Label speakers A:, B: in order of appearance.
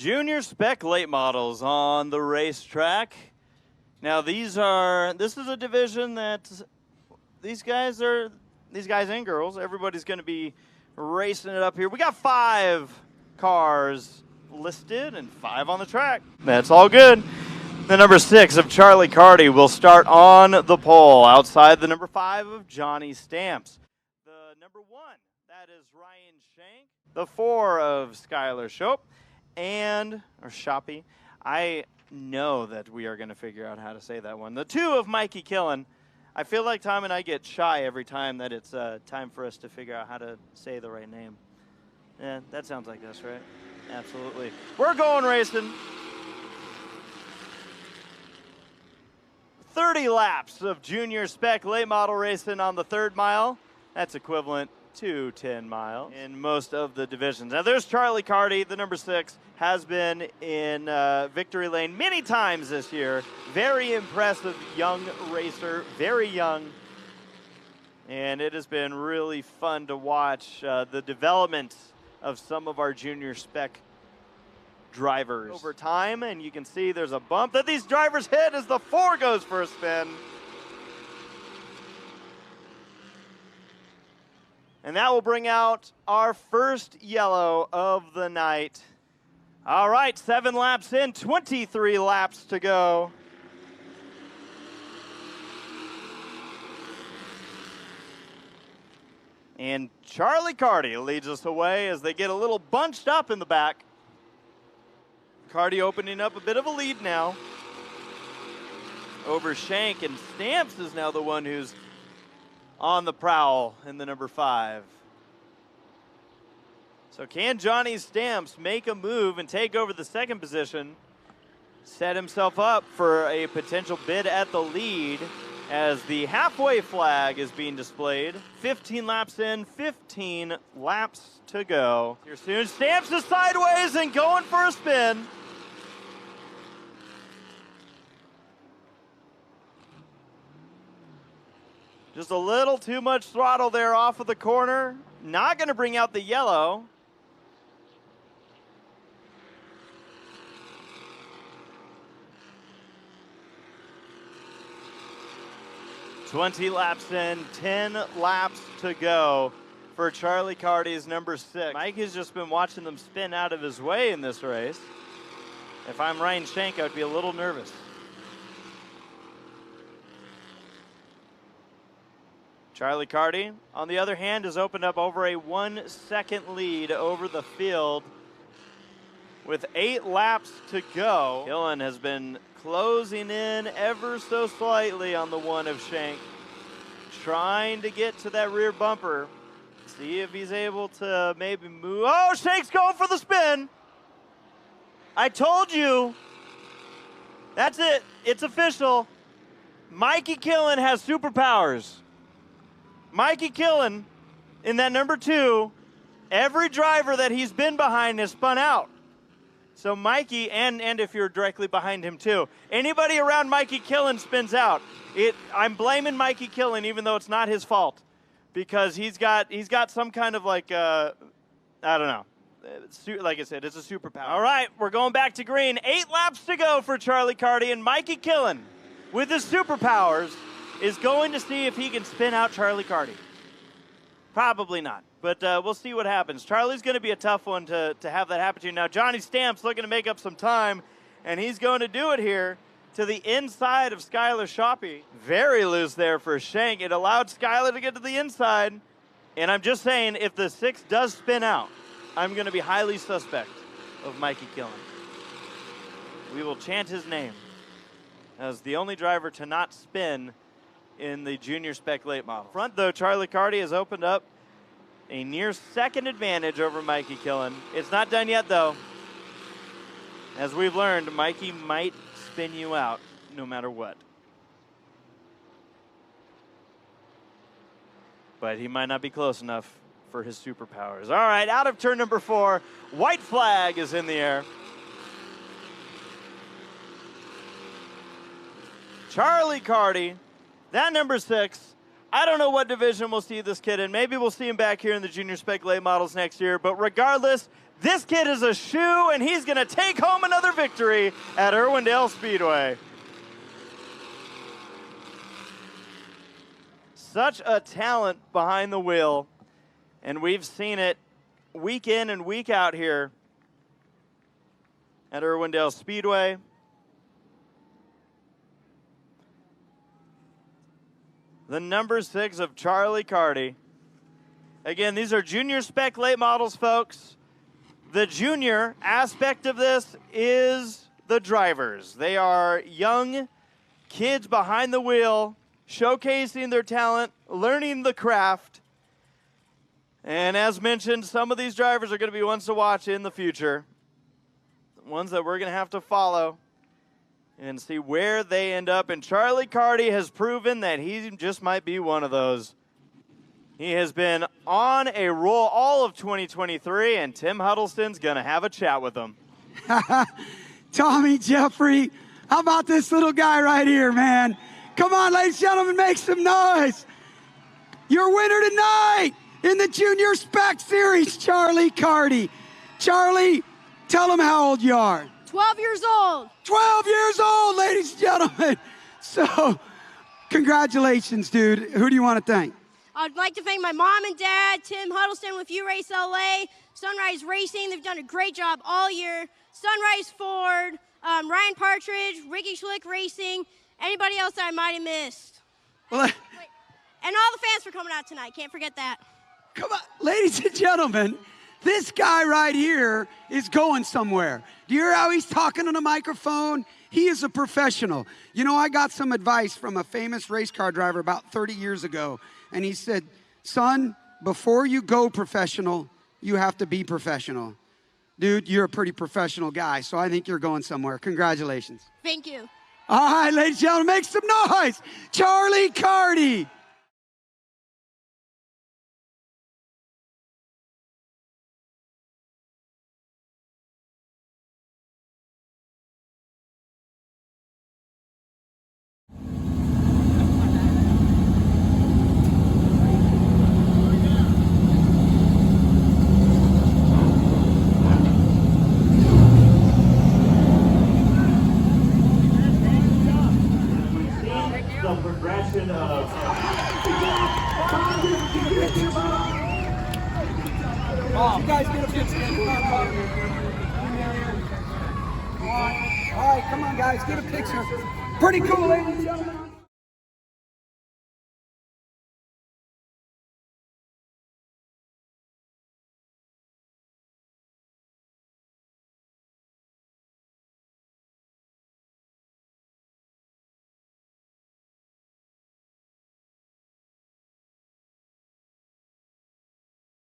A: Junior Spec Late Models on the racetrack. Now this is a division that these guys and girls, everybody's going to be racing it up here. We got 5 cars listed and 5 on the track. That's all good. The number 6 of Charlie Carty will start on the pole outside the number 5 of Johnny Stamps. The number 1, that is Ryan Shank. The 4 of Skylar Shope or Shoppy. I know that we are going to figure out how to say that one. The 2 of Mikey Killen. I feel like Tom and I get shy every time that it's time for us to figure out how to say the right name. Yeah, that sounds like us, right? Absolutely. We're going racing. 30 laps of Junior Spec Late Model racing on the 3rd mile. That's equivalent to 10 miles in most of the divisions. Now there's Charlie Carty, the number 6, has been in victory lane many times this year. Very impressive young racer, very young. And it has been really fun to watch the development of some of our Junior Spec drivers over time. And you can see there's a bump that these drivers hit as the 4 goes for a spin. And that will bring out our first yellow of the night. All right, 7 laps in, 23 laps to go. And Charlie Carty leads us away as they get a little bunched up in the back. Carty opening up a bit of a lead now over Shank, and Stamps is now the one who's on the prowl in the number 5. So can Johnny Stamps make a move and take over the 2nd position, set himself up for a potential bid at the lead as the halfway flag is being displayed. 15 laps in, 15 laps to go. Here soon, Stamps is sideways and going for a spin. Just a little too much throttle there off of the corner. Not going to bring out the yellow. "20 laps in, 10 laps to go for Charlie Carty's number 6. Mike has just been watching them spin out of his way in this race. If I'm Ryan Shank, I would be a little nervous. Charlie Carty, on the other hand, has opened up over a 1-second lead over the field with 8 laps to go. Killen has been closing in ever so slightly on the 1 of Shank, trying to get to that rear bumper. See if he's able to maybe move. Oh, Shank's going for the spin. I told you. That's it. It's official. Mikey Killen has superpowers. Mikey Killen, in that number 2, every driver that he's been behind has spun out. So Mikey, and if you're directly behind him too, anybody around Mikey Killen spins out. I'm blaming Mikey Killen, even though it's not his fault, because he's got some kind of like I don't know. Like I said, it's a superpower. All right, we're going back to green. 8 laps to go for Charlie Carty, and Mikey Killen, with his superpowers, is going to see if he can spin out Charlie Carty. Probably not, but we'll see what happens. Charlie's going to be a tough one to have that happen to. Now, Johnny Stamps looking to make up some time, and he's going to do it here to the inside of Skylar Shoppy. Very loose there for Shank. It allowed Skylar to get to the inside, and I'm just saying, if the 6 does spin out, I'm going to be highly suspect of Mikey Killen. We will chant his name as the only driver to not spin in the Junior Spec Late Model. Front, though, Charlie Carty has opened up a near 2nd advantage over Mikey Killen. It's not done yet, though. As we've learned, Mikey might spin you out no matter what. But he might not be close enough for his superpowers. All right, out of turn number 4, white flag is in the air. Charlie Carty, that number 6, I don't know what division we'll see this kid in. Maybe we'll see him back here in the Junior Spec Late Models next year. But regardless, this kid is a shoe, and he's going to take home another victory at Irwindale Speedway. Such a talent behind the wheel, and we've seen it week in and week out here at Irwindale Speedway. The number 6 of Charlie Carty. Again, these are Junior Spec Late Models, folks. The junior aspect of this is the drivers. They are young kids behind the wheel, showcasing their talent, learning the craft. And as mentioned, some of these drivers are going to be ones to watch in the future. Ones that we're going to have to follow and see where they end up. And Charlie Carty has proven that he just might be one of those. He has been on a roll all of 2023, and Tim Huddleston's going to have a chat with him.
B: Tommy Jeffrey, how about this little guy right here, man? Come on, ladies and gentlemen, make some noise. Your winner tonight in the Junior Spec Series, Charlie Carty. Charlie, tell them how old you are.
C: 12 years old.
B: 12 years old, ladies and gentlemen. So, congratulations, dude. Who do you want to thank?
C: I'd like to thank my mom and dad, Tim Huddleston with You Race LA, Sunrise Racing. They've done a great job all year. Sunrise Ford, Ryan Partridge, Ricky Schlick Racing, anybody else that I might have missed.
B: Well,
C: and all the fans for coming out tonight. Can't forget that.
B: come on, ladies and gentlemen. This guy right here is going somewhere. Do you hear how he's talking on a microphone? He is a professional. You know, I got some advice from a famous race car driver about 30 years ago, and he said, son, before you go professional, you have to be professional. Dude, you're a pretty professional guy, so I think you're going somewhere. Congratulations.
C: Thank you.
B: All right, ladies and gentlemen, make some noise. Charlie Carty.
A: The progression of
B: You guys get a picture. All right, come on, guys, get a picture. Pretty cool, ladies and gentlemen.